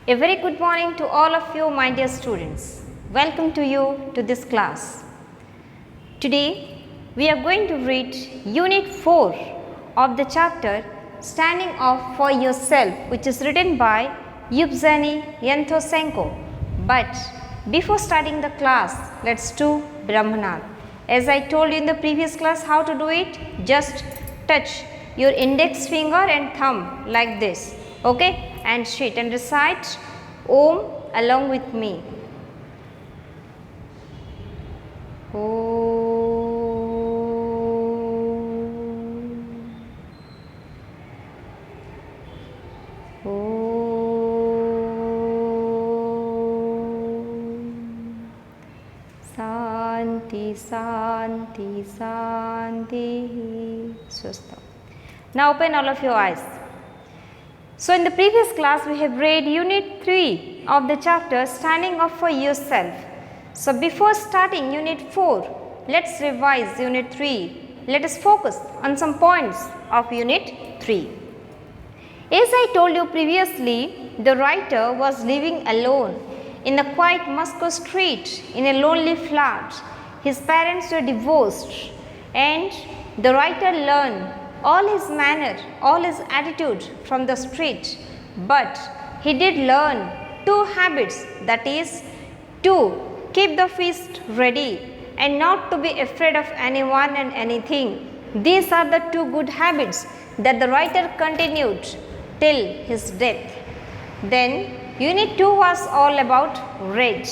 A very good morning to all of you, my dear students. Welcome to you to this class. Today we are going to read Unit 4 of the chapter Standing Up for Yourself, which is written by Yevgeny Yantosenko. But before starting the class, let's do Brahmanad. As I told you in the previous class how to do it, just touch your index finger and thumb like this, okay, and sit and recite Om along with me. Santi, Santi, Santi. Swastham. Now open all of your eyes. So in the previous class we have read Unit 3 of the chapter Standing Up for Yourself. So before starting Unit 4, let's revise Unit 3. Let us focus on some points of Unit 3. As I told you previously, the writer was living alone in a quiet Moscow street in a lonely flat. His parents were divorced and the writer learned all his manner, all his attitude from the street, but he did learn two habits, that is, to keep the feast ready and not to be afraid of anyone and anything. These are the two good habits that the writer continued till his death. Then Unit 2 was all about Red.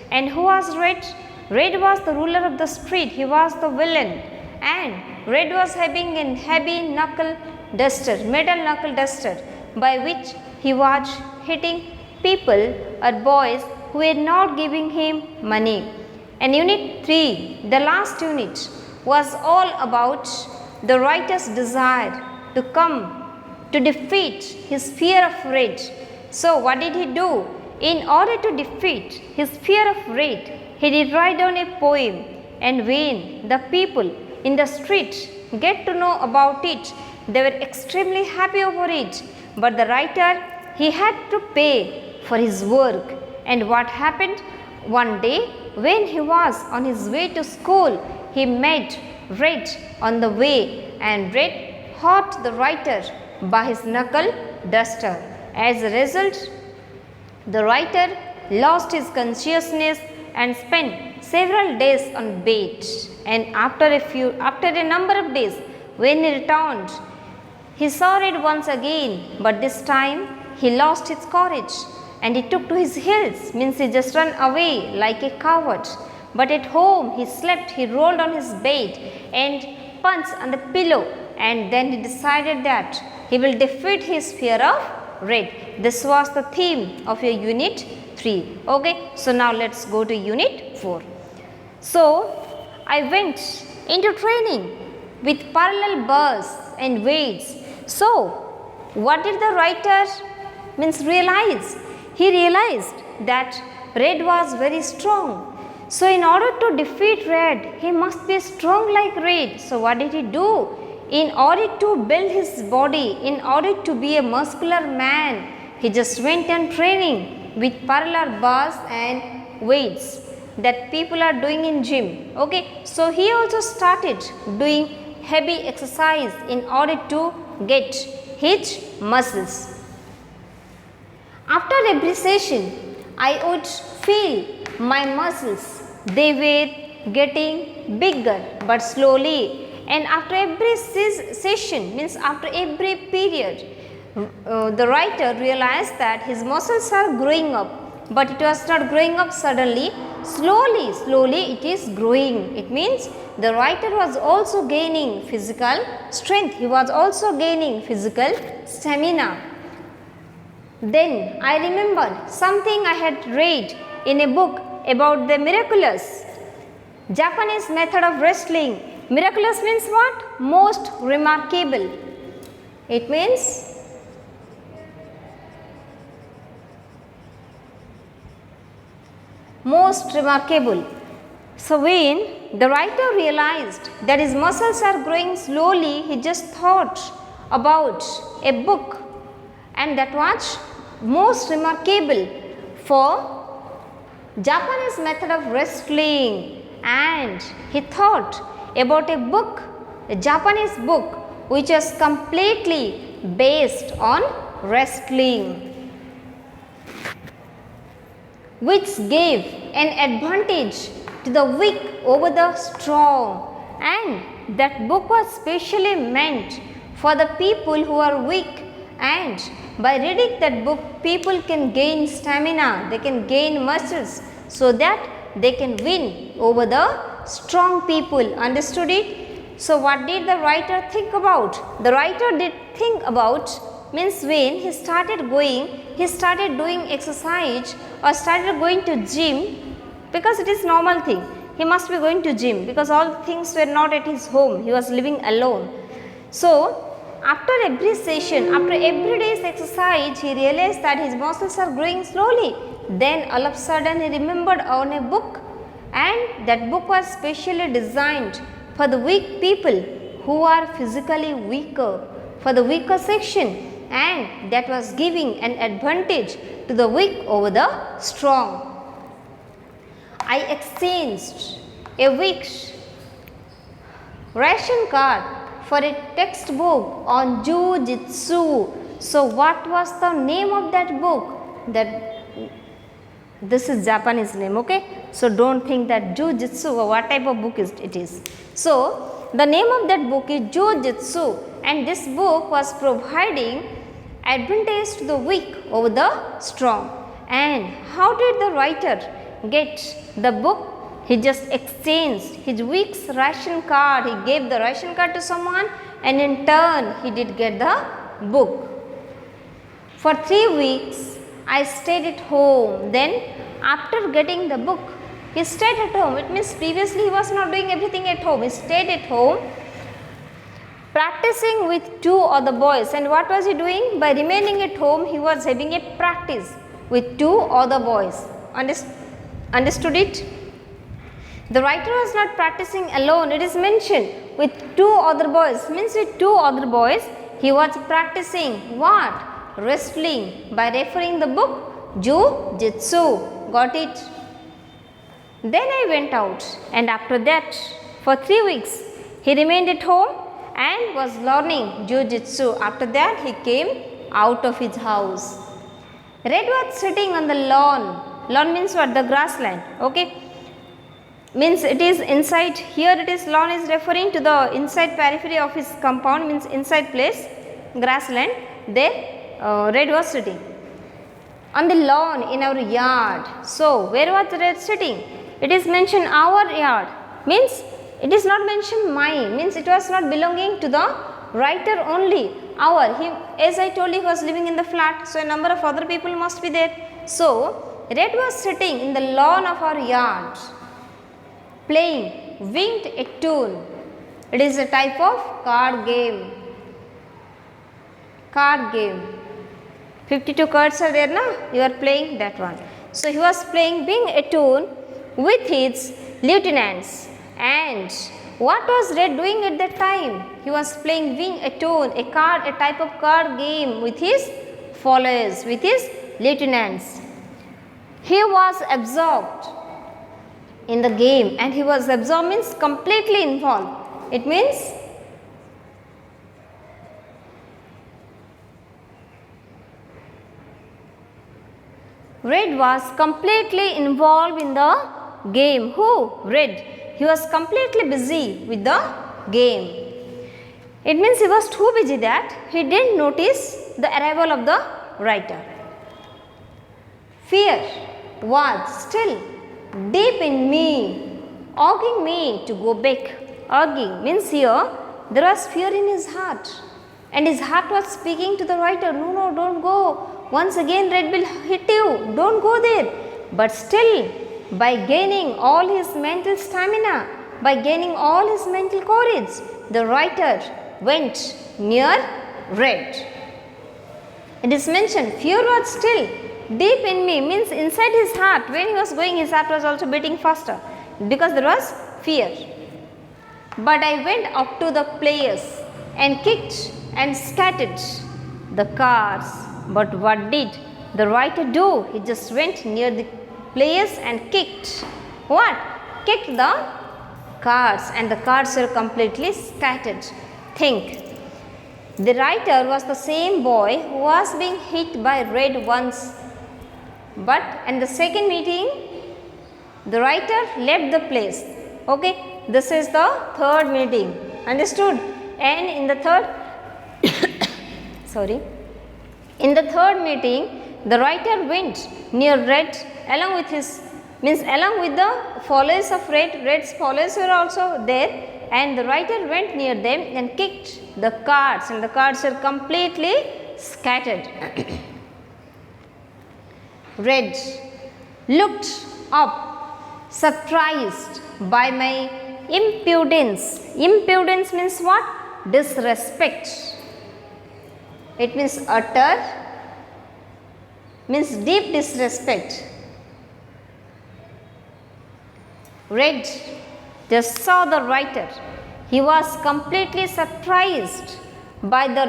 And who was Red? Red was the ruler of the street, he was the villain, and Red was having a heavy knuckle duster, metal knuckle duster, by which he was hitting people or boys who were not giving him money. And Unit 3, the last unit, was all about the writer's desire to come to defeat his fear of Red. So what did he do? In order to defeat his fear of Red, he did write down a poem, and when the people in the street get to know about it, they were extremely happy over it. But the writer, he had to pay for his work. And what happened? One day when he was on his way to school, he met Red on the way, and Red caught the writer by his knuckle duster. As a result, the writer lost his consciousness and spent several days on bed. And after a number of days, when he returned, he saw Red once again, but this time he lost his courage and he took to his heels, means he just ran away like a coward. But at home he slept, he rolled on his bed and punched on the pillow, and then he decided that he will defeat his fear of Red. This was the theme of your Unit 3. Okay, so now let's go to Unit 4. So I went into training with parallel bars and weights. So what did the writer realize? He realized that Red was very strong. So in order to defeat Red, he must be strong like Red. So what did he do? In order to build his body, in order to be a muscular man, he just went on training with parallel bars and weights that people are doing in gym. Okay, so he also started doing heavy exercise in order to get his muscles. After every session, I would feel my muscles. They were getting bigger but slowly. And after every session, means after every period, the writer realized that his muscles are growing up, but it was not growing up suddenly. Slowly it is growing. It means the writer was also gaining physical strength. He was also gaining physical stamina. Then I remembered something I had read in a book about the miraculous Japanese method of wrestling. Miraculous means what? Most remarkable. It means most remarkable. So when the writer realized that his muscles are growing slowly, he just thought about a book, and that was most remarkable for Japanese method of wrestling, and he thought about a book, a Japanese book which was completely based on wrestling, which gave an advantage to the weak over the strong, and that book was specially meant for the people who are weak, and by reading that book people can gain stamina, they can gain muscles so that they can win over the strong people. Understood it? So what did the writer think about? The writer did think about, means when he started doing exercise or started going to gym, because it is normal thing, he must be going to gym because all things were not at his home, he was living alone. So after every session, after every day's exercise, he realized that his muscles are growing slowly. Then all of a sudden he remembered on a book, and that book was specially designed for the weak people who are physically weaker, for the weaker section, and that was giving an advantage to the weak over the strong. I exchanged a week's ration card for a textbook on Jiu-Jitsu. So what was the name of that book? This is Japanese name, okay? So don't think that Jiu-Jitsu or what type of book it is. So the name of that book is Jiu-Jitsu, and this book was providing advantage to the weak over the strong. And how did the writer get the book? He just exchanged his week's ration card. He gave the ration card to someone, and in turn he did get the book. For 3 weeks I stayed at home. Then after getting the book, he stayed at home. It means previously he was not doing everything at home. He stayed at home practicing with 2 other boys. And what was he doing? By remaining at home, he was having a practice with 2 other boys. Understood it? The writer was not practicing alone. It is mentioned with 2 other boys. Means with 2 other boys he was practicing what? Wrestling, by referring the book Jiu-Jitsu. Got it? Then I went out, and after that for 3 weeks he remained at home and was learning Jiu-Jitsu. After that he came out of his house. Red was sitting on the lawn. Lawn means what? The grassland. Okay. Means it is inside, here it is lawn is referring to the inside periphery of his compound, means inside place, grassland. There Red was sitting on the lawn in our yard. So where was Red sitting? It is mentioned our yard, means it is not mentioned mine, means it was not belonging to the writer only. Our, he, as I told you, he was living in the flat, so a number of other people must be there. So Red was sitting in the lawn of our yard playing winged Etude. It is a type of card game. 52 cards are there, na? You are playing that one. So he was playing winged Etude with his lieutenants. And what was Red doing at that time? He was playing winged Etude, a type of card game with his followers, with his lieutenants. He was absorbed in the game, and he was absorbed means completely involved. It means Red was completely involved in the game. Who? Red. He was completely busy with the game. It means he was too busy that he didn't notice the arrival of the writer. Fear was still deep in me, urging me to go back. Urging means here there was fear in his heart, and his heart was speaking to the writer, no, don't go. Once again Red will hit you, don't go there. But still, by gaining all his mental stamina, by gaining all his mental courage, the writer went near Red. It is mentioned, fear was still deep in me, means inside his heart. When he was going, his heart was also beating faster because there was fear. But I went up to the players and kicked and scattered the cards. But what did the writer do? He just went near the place and kicked. What? Kicked the cards, and the cards were completely scattered. Think. The writer was the same boy who was being hit by red once, but in the second meeting, the writer left the place. Okay, this is the third meeting. Understood? And in the third, sorry, in the third meeting, the writer went near red along with along with the followers of red. Red's followers were also there. And the writer went near them and kicked the cards, and the cards were completely scattered. Red looked up, surprised by my impudence. Impudence means what? Disrespect. It means utter, means deep disrespect. Red just saw the writer. He was completely surprised by the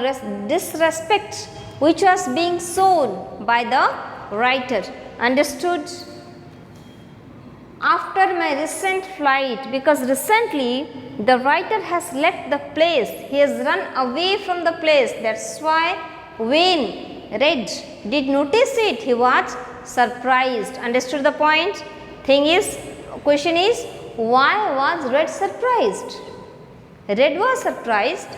disrespect which was being shown by the writer. Understood? After my recent flight, because recently the writer has left the place, he has run away from the place. That's why when Red did notice it, he was surprised. Understood the point? Question is, why was Red surprised? Red was surprised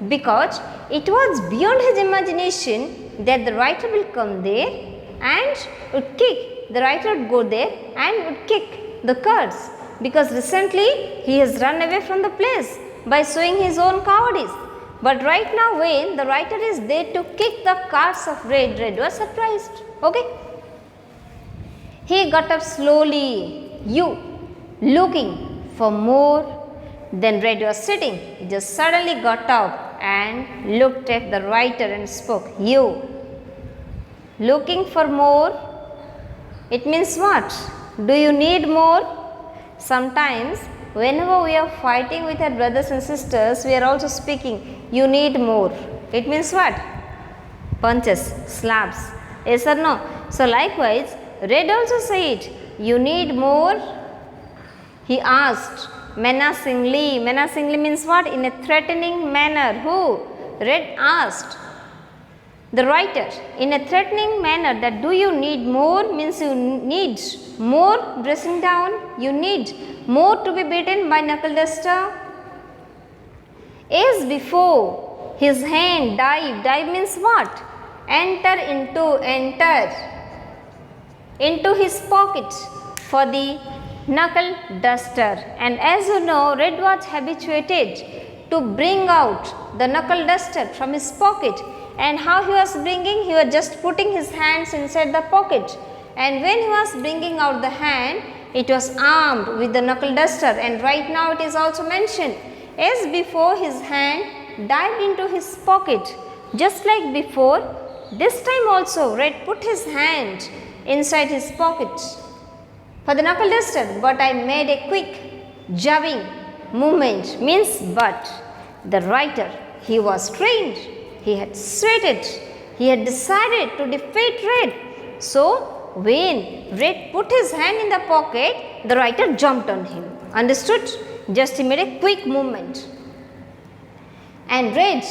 because it was beyond his imagination that the writer will come there and would kick. The writer would go there and would kick the cards, because recently he has run away from the place by showing his own cowardice. But right now when the writer is there to kick the cards of Red, Red was surprised. Okay. He got up slowly, looking for more. Then Red was sitting. He just suddenly got up and looked at the writer and spoke. You looking for more? It means what? Do you need more? Sometimes whenever we are fighting with our brothers and sisters, we are also speaking, you need more. It means what? Punches, slaps. Yes or no? So likewise, Red also said, you need more? He asked menacingly. Menacingly means what? In a threatening manner. Who? Red asked the writer in a threatening manner that do you need more, means you need more dressing down, you need more to be beaten by knuckle duster. As before, his hand dive means what? Enter into his pocket for the knuckle duster. And as you know, Red was habituated to bring out the knuckle duster from his pocket. And how he was bringing? He was just putting his hands inside the pocket. And when he was bringing out the hand, it was armed with the knuckle duster. And right now it is also mentioned, as before his hand dived into his pocket. Just like before, this time also Red put his hand inside his pocket for the knuckle duster, but I made a quick jabbing movement, means but. The writer, he was trained, he had sweated, he had decided to defeat Red. So when Red put his hand in the pocket, the writer jumped on him. Understood? Just he made a quick movement. And Red,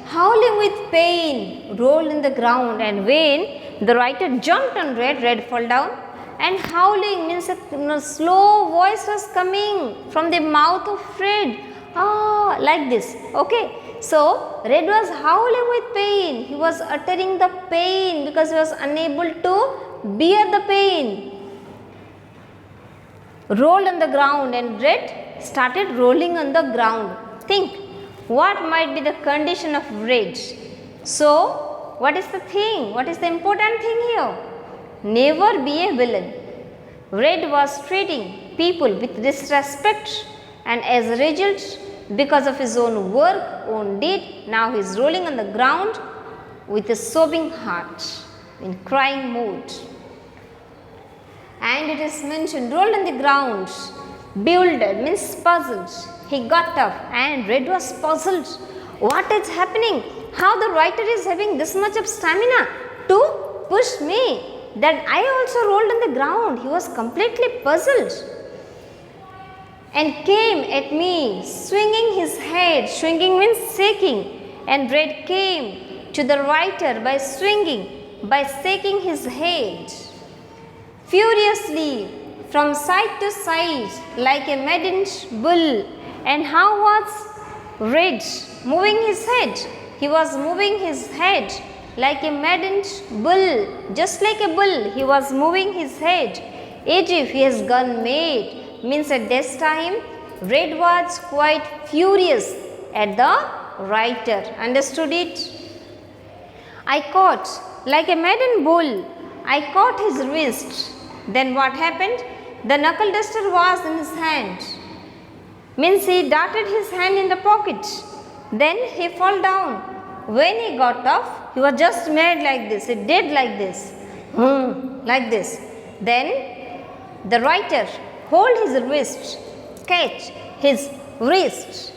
howling with pain, rolled in the ground, and when the writer jumped on Red, Red fell down. And howling means a slow voice was coming from the mouth of Red. Like this. Okay. So Red was howling with pain. He was uttering the pain because he was unable to bear the pain. Rolled on the ground, and Red started rolling on the ground. Think, what might be the condition of Red? So what is the thing? What is the important thing here? Never be a villain. Red was treating people with disrespect, and as a result, because of his own work, own deed, now he is rolling on the ground with a sobbing heart, in crying mood. And it is mentioned, rolled on the ground, bewildered means puzzled. He got up and Red was puzzled. What is happening? How the writer is having this much of stamina to pushed me that I also rolled on the ground. He was completely puzzled and came at me swinging his head. Swinging means shaking, and Red came to the writer by shaking his head furiously from side to side like a maddened bull. And how was Red moving his head? He was moving his head like a maddened bull, just like a bull. He was moving his head as if he has gone mad. Means at this time, Red was quite furious at the writer. Understood it? I caught, like a maddened bull, I caught his wrist. Then what happened? The knuckle duster was in his hand. Means he darted his hand in the pocket. Then he fell down. When he got up, he was just made like this. He did like this. Like this. Then the writer hold his wrist, catch his wrist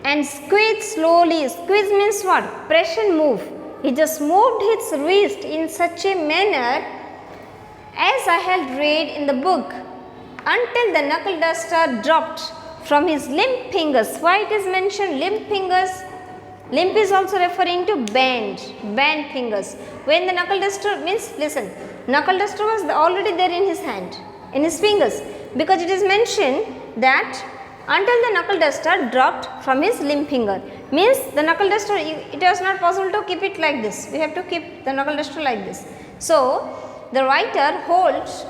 and squeeze slowly. Squeeze means what? Press and move. He just moved his wrist in such a manner as I had read in the book until the knuckle duster dropped from his limp fingers. Why it is mentioned limp fingers? Limp is also referring to bend fingers. When the knuckle duster means, listen, knuckle duster was already there in his hand, in his fingers, because it is mentioned that until the knuckle duster dropped from his limp finger. Means the knuckle duster, it was not possible to keep it like this. We have to keep the knuckle duster like this. So the writer holds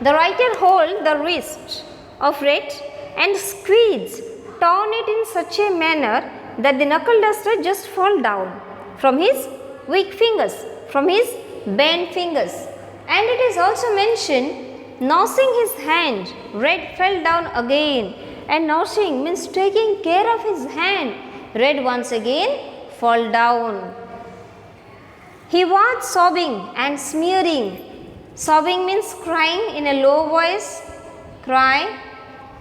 the wrist of Red and squeeze, turn it in such a manner that the knuckle duster just fall down from his weak fingers, from his bent fingers. And it is also mentioned, nursing his hand, Red fell down again. And nursing means taking care of his hand. Red once again fall down. He was sobbing and smearing. Sobbing means crying in a low voice. Cry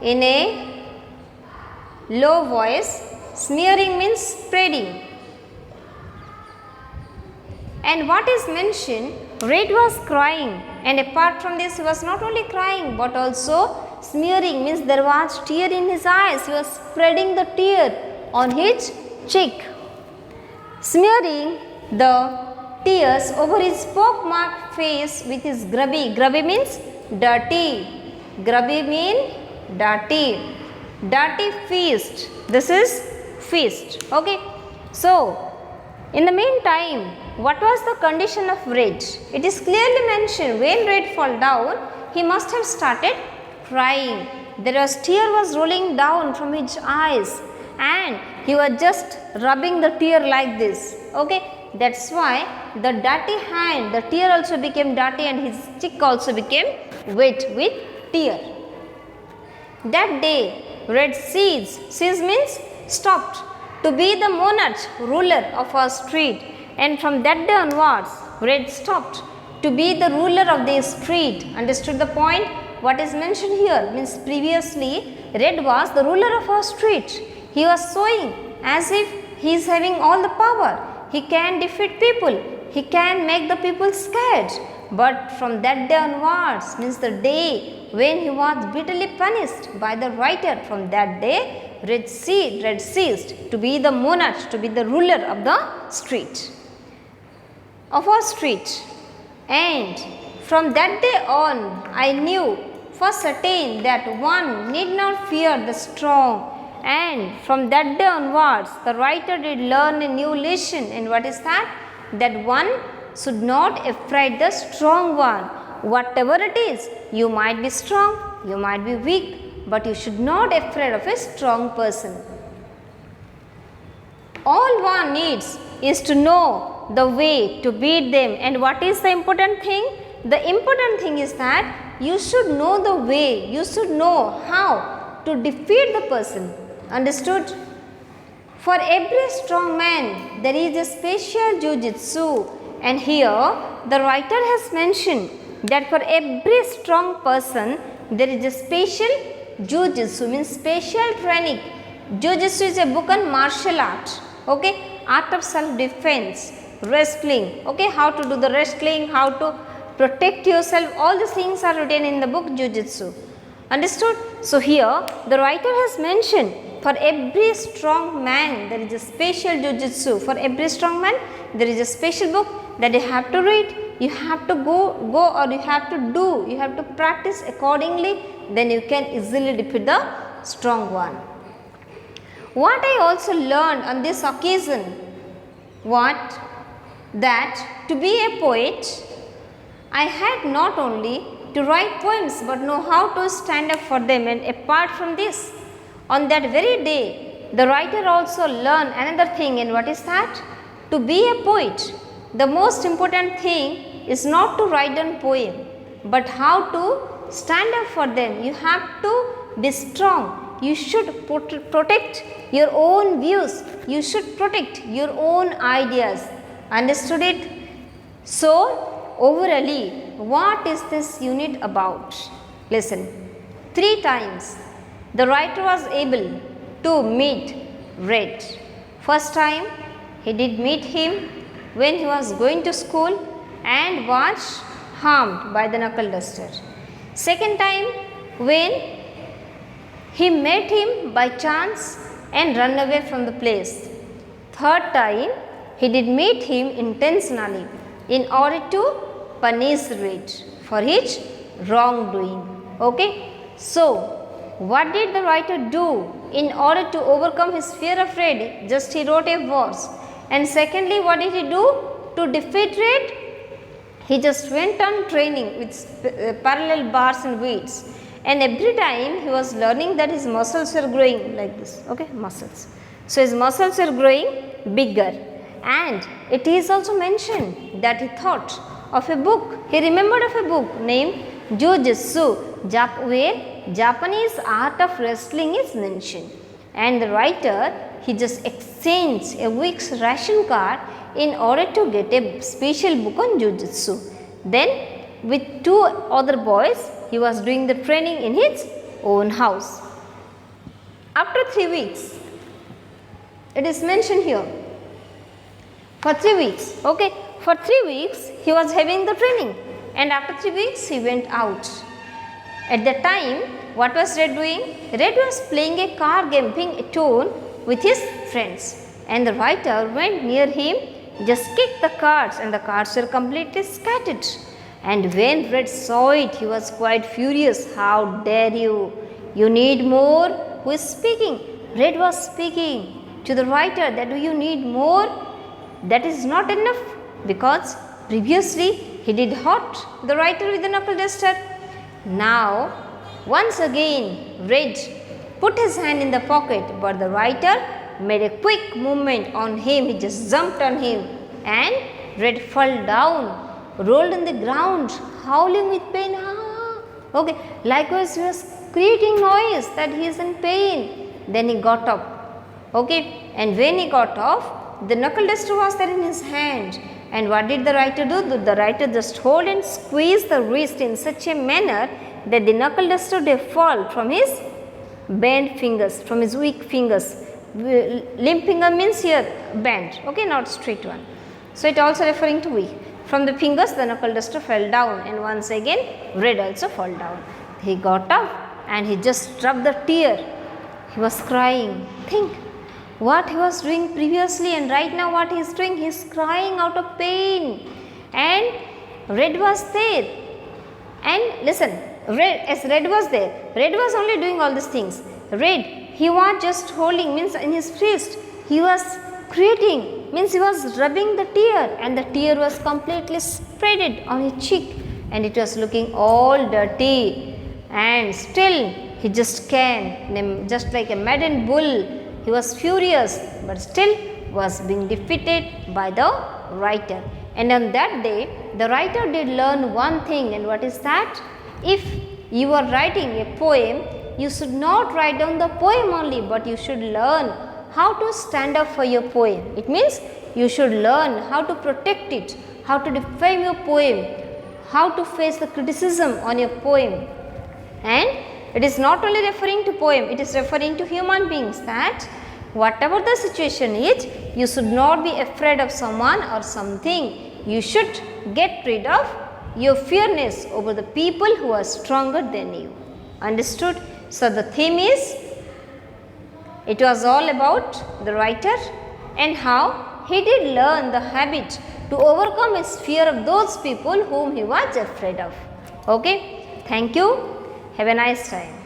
in a low voice. Smearing means spreading. And what is mentioned, Red was crying, and apart from this he was not only crying but also smearing, means there was tear in his eyes. He was spreading the tear on his cheek, smearing the tears over his pock-marked face with his grubby. Grubby means dirty. Grubby mean dirty. Dirty fist. This is fist. Okay. So, in the meantime, what was the condition of Red? It is clearly mentioned when Red fall down, he must have started crying. There was tear was rolling down from his eyes and he was just rubbing the tear like this. Okay. That's why the dirty hand, the tear also became dirty and his cheek also became wet with tear. That day, Red ceased means stopped to be the monarch, ruler of our street. And from that day onwards, Red stopped to be the ruler of the street. Understood the point? What is mentioned here means previously Red was the ruler of our street. He was showing as if he is having all the power. He can defeat people. He can make the people scared. But from that day onwards, means the day when he was bitterly punished by the writer, from that day Red ceased to be the monarch, to be the ruler of the street, of our street. And from that day on, I knew for certain that one need not fear the strong. And from that day onwards, the writer did learn a new lesson. And what is that? That one should not afraid the strong one. Whatever it is, you might be strong, you might be weak, but you should not afraid of a strong person. All one needs is to know the way to beat them. And what is the important thing? The important thing is that you should know the way, you should know how to defeat the person. Understood? For every strong man, there is a special jujitsu. And here, the writer has mentioned that for every strong person, there is a special jujitsu, means special training. Jujitsu is a book on martial art. Okay? Art of self-defense. wrestling. Okay, how to do the wrestling, how to protect yourself, all these things are written in the book Jujutsu. Understood? So here the writer has mentioned for every strong man there is a special Jujutsu. For every strong man there is a special book that you have to read, you have to go or you have to do, you have to practice accordingly, then you can easily defeat the strong one. What I also learned on this occasion, that to be a poet, I had not only to write poems but know how to stand up for them, and apart from this, on that very day, the writer also learned another thing, and what is that? To be a poet, the most important thing is not to write down poem, but how to stand up for them. You have to be strong. You should protect your own views. You should protect your own ideas. Understood it? So, overall, what is this unit about? Listen, 3 times the writer was able to meet Red. First time he did meet him when he was going to school and was harmed by the knuckle duster. Second time when he met him by chance and run away from the place. Third time he did meet him intentionally in order to punish Red for his wrongdoing. Okay. So, what did the writer do in order to overcome his fear of Red? Just he wrote a verse. And secondly, what did he do to defeat Red? He just went on training with parallel bars and weights. And every time he was learning that his muscles were growing like this. Okay, muscles. So, his muscles were growing bigger. And it is also mentioned that he thought of a book. He remembered of a book named Jujutsu, where Japanese art of wrestling is mentioned, and the writer he just exchanged a week's ration card in order to get a special book on Jujutsu. Then with 2 other boys he was doing the training in his own house. After 3 weeks, it is mentioned here, for 3 weeks, okay, for 3 weeks he was having the training, and after 3 weeks he went out. At that time, what was Red doing? Red was playing a card game, playing a tune with his friends, and the writer went near him, just kicked the cards, and the cards were completely scattered. And when Red saw it, he was quite furious. How dare you? You need more? Who is speaking? Red was speaking to the writer that do you need more? That is not enough, because previously he did hurt the writer with the knuckle duster. Now, once again, Red put his hand in the pocket, but the writer made a quick movement on him. He just jumped on him, and Red fell down, rolled on the ground, howling with pain. Ah. Okay, likewise he was creating noise that he is in pain. Then he got up. Okay, and when he got off, the knuckle duster was there in his hand. And what did the writer do? The writer just hold and squeeze the wrist in such a manner that the knuckle duster would fall from his bent fingers, from his weak fingers. Limp finger means here bent, okay, not straight one. So, it also referring to weak. From the fingers the knuckle duster fell down, and once again Red also fell down. He got up and he just rubbed the tear. He was crying. Think what he was doing previously and right now what he is doing. He is crying out of pain, and Red was there. And listen, Red was there. Red was only doing all these things. Red, he was just holding, means in his fist he was creating, means he was rubbing the tear, and the tear was completely spreaded on his cheek, and it was looking all dirty. And still he just came, just like a maddened bull. He was furious, but still was being defeated by the writer. And on that day, the writer did learn one thing, and what is that? If you are writing a poem, you should not write down the poem only, but you should learn how to stand up for your poem. It means you should learn how to protect it, how to defend your poem, how to face the criticism on your poem. And it is not only referring to poem, it is referring to human beings, that whatever the situation is, you should not be afraid of someone or something. You should get rid of your fearness over the people who are stronger than you. Understood? So, the theme is, it was all about the writer and how he did learn the habit to overcome his fear of those people whom he was afraid of. Okay? Thank you. Have a nice time.